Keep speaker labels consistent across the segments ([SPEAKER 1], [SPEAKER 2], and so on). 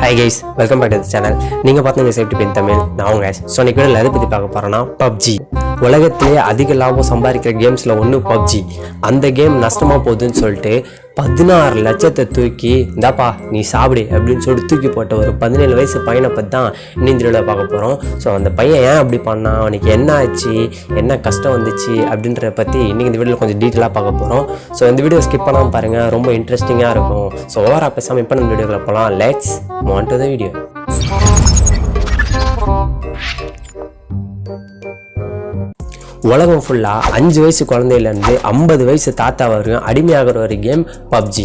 [SPEAKER 1] Hi guys, welcome back to the channel. நீங்க பாத்தீங்க safety pin Tamil. நான் உங்க guys. சோ இன்னைக்கு எதை பத்தி பார்க்க போறோம்னா PUBG. உலகத்திலே அதிக லாபம் சம்பாதிக்கிற கேம்ஸ்ல ஒன்னு PUBG. அந்த கேம் நஷ்டமா போகுதுன்னு சொல்லிட்டு 16 லட்சத்தை தூக்கி இந்தாப்பா நீ சாப்பிடு அப்படின்னு சொல்லிட்டு தூக்கி போட்ட ஒரு 17 வயசு பையனை பற்றி தான் இன்னும் இந்த வீடியோவில் பார்க்க போகிறோம். ஸோ அந்த பையன் ஏன் அப்படி பண்ணான், அவனுக்கு என்ன ஆச்சு, என்ன கஷ்டம் வந்துச்சு அப்படின்றத பற்றி இன்றைக்கி இந்த வீடியோவில் கொஞ்சம் டீட்டெயிலாக பார்க்க போகிறோம். ஸோ இந்த வீடியோ ஸ்கிப் பண்ணாமல் பாருங்கள், ரொம்ப இன்ட்ரெஸ்டிங்காக இருக்கும். ஸோ ஓவராக பேசாமல் இப்போ இந்த வீடியோவில் போகலாம். Let's move on to the video. உலகம் ஃபுல்லாக 5 வயசு குழந்தையிலேருந்து 50 வயசு தாத்தா வரைக்கும் அடிமையாகிற ஒரு கேம் PUBG.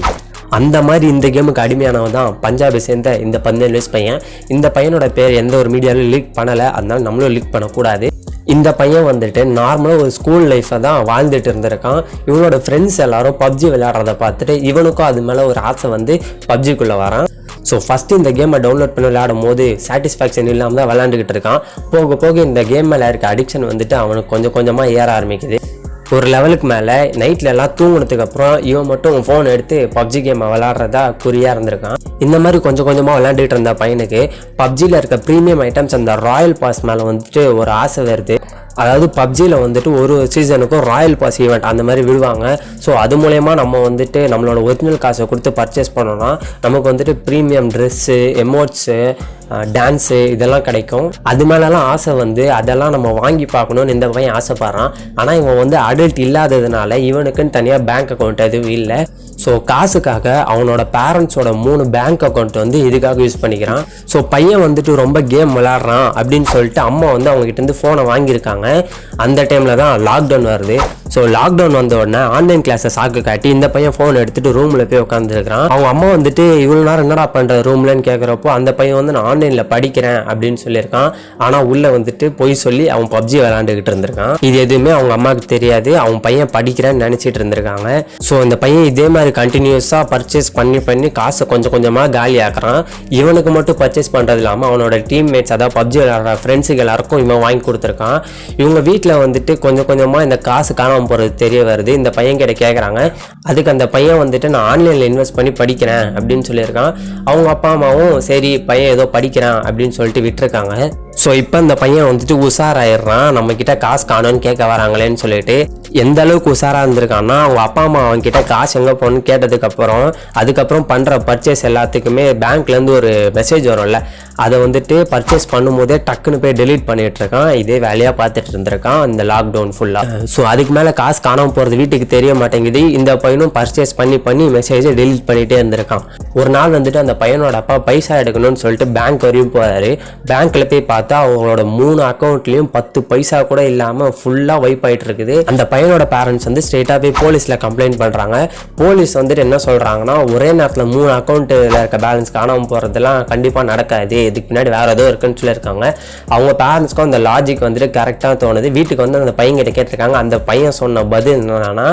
[SPEAKER 1] அந்த மாதிரி இந்த கேமுக்கு அடிமையானவன் தான் பஞ்சாபை சேர்ந்த இந்த 17 வயசு பையன். இந்த பையனோட பேர் எந்த ஒரு மீடியாவிலும் லீக் பண்ணலை, அதனால நம்மளும் லீக் பண்ணக்கூடாது. இந்த பையன் வந்துட்டு நார்மலாக ஒரு ஸ்கூல் லைஃப்பை தான் வாழ்ந்துட்டு இருந்திருக்கான். இவனோட ஃப்ரெண்ட்ஸ் எல்லாரும் PUBG விளையாடுறத பார்த்துட்டு இவனுக்கும் அது மேலே ஒரு ஆசை வந்து PUBGக்குள்ளே வரான். ஸோ ஃபஸ்ட்டு இந்த கேமை டவுன்லோட் பண்ணி விளையாடும் போது சாட்டிஸ்ஃபேக்ஷன் இல்லாமல் தான் விளையாண்டுக்கிட்டு இருக்கான். போக போக இந்த கேம் மேலே இருக்க அடிக்ஷன் வந்துட்டு அவனுக்கு கொஞ்சம் கொஞ்சமாக ஏற ஆரம்பிக்குது. ஒரு லெவலுக்கு மேலே நைட்டில் எல்லாம் தூங்கினதுக்கு அப்புறம் இவன் மட்டும் ஃபோன் எடுத்து PUBG கேமை விளையாடுறதா குறியாக இருந்திருக்கான். இந்த மாதிரி கொஞ்சம் கொஞ்சமாக விளையாண்டுட்டு இருந்த பையனுக்கு PUBGயில் இருக்க ப்ரீமியம் ஐட்டம்ஸ் அந்த ராயல் பாஸ் மேலே வந்துட்டு ஒரு ஆசை வருது. அதாவது PUBGயில் வந்துட்டு ஒரு சீசனுக்கும் ராயல் பாஸ் ஈவெண்ட் அந்த மாதிரி விடுவாங்க. ஸோ அது மூலயமா நம்ம வந்துட்டு நம்மளோட ஒரிஜினல் காசை கொடுத்து பர்ச்சேஸ் பண்ணோன்னா நமக்கு வந்துட்டு ப்ரீமியம் ட்ரெஸ்ஸு, எமோட்ஸு, டான்ஸு இதெல்லாம் கிடைக்கும். அது மேலெலாம் ஆசை வந்து அதெல்லாம் நம்ம வாங்கி பார்க்கணுன்னு இந்த பையன் ஆசைப்படுறான். ஆனால் இவன் வந்து அடல்ட் இல்லாததுனால இவனுக்குன்னு தனியாக பேங்க் அக்கௌண்ட் எதுவும் இல்லை. ஸோ காசுக்காக அவனோட பேரண்ட்ஸோட 3 பேங்க் அக்கௌண்ட் வந்து இதுக்காக யூஸ் பண்ணிக்கிறான். ஸோ பையன் வந்துட்டு ரொம்ப கேம் விளாட்றான் அப்படின்னு சொல்லிட்டு அம்மா வந்து அவங்ககிட்டருந்து ஃபோனை வாங்கியிருக்காங்க. அந்த டைமில் தான் லாக்டவுன் வருது. ஸோ லாக்டவுன் வந்த உடனே ஆன்லைன் கிளாஸை சாக்கு காட்டி இந்த பையன் ஃபோன் எடுத்துகிட்டு ரூமில் போய் உட்காந்துருக்கான். அவங்க அம்மா வந்துட்டு இவ்வளோ நேரம் என்னடா பண்ணுற ரூம்லன்னு கேட்குறப்போ அந்த பையன் வந்து நான் ஆன்லைனில் படிக்கிறேன் அப்படின்னு சொல்லியிருக்கான். ஆனால் உள்ளே வந்துட்டு பொய் சொல்லி அவன் PUBG விளாண்டுக்கிட்டு இருந்திருக்கான். இது எதுவுமே அவங்க அம்மாவுக்கு தெரியாது. அவன் பையன் படிக்கிறேன்னு நினச்சிட்டு இருந்திருக்காங்க. ஸோ இந்த பையன் இதே மாதிரி கண்டினியூஸாக பர்ச்சேஸ் பண்ணி காசை கொஞ்சம் கொஞ்சமாக காலி ஆக்குறான். இவனுக்கு மட்டும் பர்ச்சேஸ் பண்ணுறது இல்லாமல் அவனோட டீம்மேட்ஸ், அதாவது PUBG விளையாடுற ஃப்ரெண்ட்ஸுக்கு எல்லாருக்கும் இவன் வாங்கி கொடுத்துருக்கான். இவங்க வீட்டில் வந்துட்டு கொஞ்சம் கொஞ்சமாக இந்த காசு காணாமல் போகிறது தெரிய வருது. இந்த பையன் கிட்ட கேட்குறாங்க. அதுக்கு அந்த பையன் வந்துட்டு நான் ஆன்லைனில் இன்வெஸ்ட் பண்ணி படிக்கிறேன் அப்படின்னு சொல்லியிருக்கான். அவங்க அப்பா அம்மாவும் சரி பையன் ஏதோ படிக்கிறான் அப்படின்னு சொல்லிட்டு விட்டுருக்காங்க. ஸோ இப்போ இந்த பையன் வந்துட்டு உஷாராயிடுறான், நம்மக்கிட்ட காசு காணும்னு கேட்க வராங்களேன்னு சொல்லிட்டு. எந்த அளவுக்கு உஷாராக இருந்திருக்கான்னா அவங்க அப்பா அம்மா அவன்கிட்ட காசு எங்கே போகணுன்னு அதுக்கப்புறம் பண்ணுற பர்ச்சேஸ் எல்லாத்துக்குமே பேங்க்லேருந்து ஒரு மெசேஜ் வரும்ல, அதை வந்துட்டு பர்ச்சேஸ் பண்ணும்போதே டக்குன்னு போய் டெலீட் பண்ணிட்டு இருக்கான். இதே வேலையாக பார்த்துட்டு இருந்திருக்கான் இந்த லாக்டவுன் ஃபுல்லாக. ஸோ அதுக்கு மேலே காசு காணாமல் போகிறது வீட்டுக்கு தெரிய மாட்டேங்குது. இந்த பையனும் பர்ச்சேஸ் பண்ணி மெசேஜை டெலீட் பண்ணிகிட்டே இருந்திருக்கான். ஒரு நாள் வந்துட்டு அந்த பையனோட அப்பா பைசா எடுக்கணும்னு சொல்லிட்டு பேங்க் வரையும் போகிறாரு. பேங்க்கில் போய் பார்த்தா அவங்களோட 3 அக்கௌண்ட்லேயும் 10 பைசா கூட இல்லாமல் ஃபுல்லாக வைப் ஆகிட்டு இருக்குது. அந்த பையனோட பேரண்ட்ஸ் வந்து ஸ்ட்ரெயிட்டாக போய் போலீஸில் கம்ப்ளைண்ட் பண்ணுறாங்க. போலீஸ் வந்துட்டு என்ன சொல்கிறாங்கன்னா, ஒரே நேரத்தில் 3 அக்கௌண்ட்டில் இருக்க பேலன்ஸ் காணாமல் போகிறதுலாம் கண்டிப்பாக நடக்காது, இதுக்கு பின்னாடி வேறு ஏதோ இருக்குன்னு சொல்லியிருக்காங்க. அவங்க பேரண்ட்ஸ்க்கும் அந்த லாஜிக் வந்துட்டு கரெக்டாக தோணுது. வீட்டுக்கு வந்து அந்த பையன்கிட்ட கேட்டிருக்காங்க. அந்த பையன் சொன்ன பதில் என்னன்னா,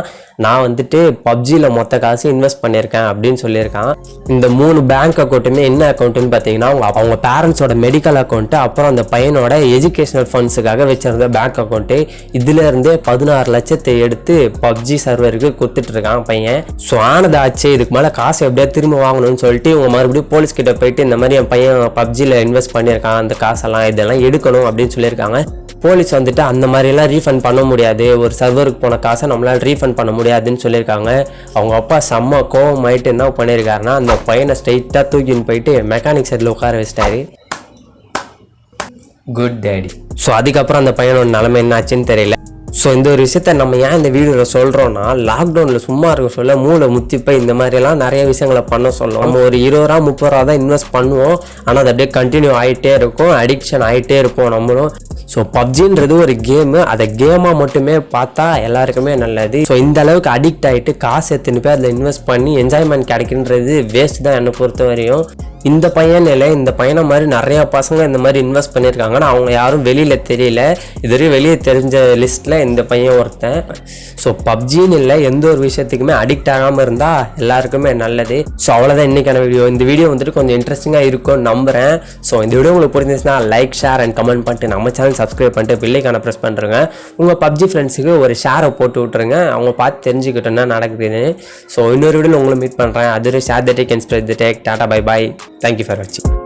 [SPEAKER 1] நான் வந்துட்டு PUBGயில் மொத்த காசு இன்வெஸ்ட் பண்ணியிருக்கேன் அப்படின்னு சொல்லியிருக்கான். இந்த 3 பேங்க் அக்கௌண்ட்டுமே என்ன அக்கௌண்ட்டுன்னு பார்த்தீங்கன்னா அவங்க பேரண்ட்ஸோட மெடிக்கல் அக்கௌண்ட்டு, அப்புறம் அந்த பையனோட எஜுகேஷனல் ஃபண்ட்ஸுக்காக வச்சிருந்த பேங்க் அக்கௌண்ட்டு. இதுலேருந்தே 16 லட்சத்தை எடுத்து PUBG சர்வருக்கு கொடுத்துட்டு இருக்கான் பையன். ஸோ ஆனதாச்சு, இதுக்கு மேலே காசு எப்படியா திரும்ப வாங்கணும்னு சொல்லிட்டு இவங்க மறுபடியும் போலீஸ்கிட்ட போயிட்டு இந்த மாதிரி என் பையன் PUBGயில் இன்வெஸ்ட் பண்ணியிருக்கான், அந்த காசெல்லாம் இதெல்லாம் எடுக்கணும் அப்படின்னு சொல்லியிருக்காங்க. போலீஸ் வந்துட்டு அந்த மாதிரிலாம் ரீஃபண்ட் பண்ண முடியாது, ஒரு சர்வருக்கு போன காசை நம்மளால் ரீஃபண்ட் பண்ண முடியாதுன்னு சொல்லியிருக்காங்க. அவங்க அப்பா செம்ம கோவமாயிட்டு என்ன பண்ணியிருக்காருன்னா, அந்த பையனை ஸ்ட்ரைட்டாக தூக்கின்னு போயிட்டு மெக்கானிக் செட்டில் உட்கார வச்சிட்டாரு. Good daddy. ஸோ அதுக்கப்புறம் அந்த பையனோட நிலைமை என்ன ஆச்சுன்னு தெரியல. ஸோ இந்த ஒரு விஷயத்த நம்ம ஏன் இந்த வீடியோவில் சொல்கிறோன்னா, லாக்டவுனில் சும்மா இருக்க சொல்ல மூளை முத்திப்பை இந்த மாதிரிலாம் நிறைய விஷயங்களை பண்ண சொல்லுவோம். நம்ம ஒரு 20 ரூபா 30 ரூபா தான் இன்வெஸ்ட் பண்ணுவோம், ஆனால் அது அப்படியே கண்டினியூ ஆகிட்டே இருக்கும், அடிக்ஷன் ஆகிட்டே இருப்போம் நம்மளும். ஸோ PUBGன்றது ஒரு கேமு, அதை கேமாக மட்டுமே பார்த்தா எல்லாருக்குமே நல்லது. ஸோ இந்த அளவுக்கு அடிக்ட் ஆகிட்டு காசு எடுத்துன்னு போய் அதில் இன்வெஸ்ட் பண்ணி என்ஜாய்மெண்ட் கிடைக்குன்றது வேஸ்ட் தான் என்னை பொறுத்த வரையும். இந்த பையன் இல்லை, இந்த பையனை மாதிரி நிறையா பசங்க இந்த மாதிரி இன்வெஸ்ட் பண்ணியிருக்காங்கன்னா அவங்க யாரும் வெளியில் தெரியல. இதுவரையும் வெளியே தெரிஞ்ச லிஸ்ட்டில் இந்த பையன் ஒருத்தன். ஸோ PUBGன்னு இல்லை, எந்த ஒரு விஷயத்துக்குமே அடிக்ட் ஆகாமல் இருந்தால் எல்லாருக்குமே நல்லது. ஸோ அவ்வளோதான் இன்றைக்கான வீடியோ. இந்த வீடியோ வந்துட்டு கொஞ்சம் இன்ட்ரெஸ்டிங்காக இருக்கும்னு நம்புகிறேன். ஸோ இந்த வீடியோ உங்களுக்கு பிடிச்சிருந்துச்சுன்னா லைக், ஷேர் அண்ட் கமெண்ட் பண்ணிட்டு நம்ம சேனல் சப்ஸ்கிரைப் பண்ணிட்டு பெல்லைக்கான ப்ரெஸ் பண்ணுறேங்க. உங்கள் PUBG ஃப்ரெண்ட்ஸுக்கு ஒரு ஷேரை போட்டு விட்ருங்க, அவங்க பார்த்து தெரிஞ்சுக்கிட்டோன்னா நடக்குதுன்னு. ஸோ இன்னொரு வீடியோவில் உங்களை மீட் பண்ணுறேன். அது share the take, இன்ஸ்பிரேட் the take. Tata, bye bye. Thank you for watching.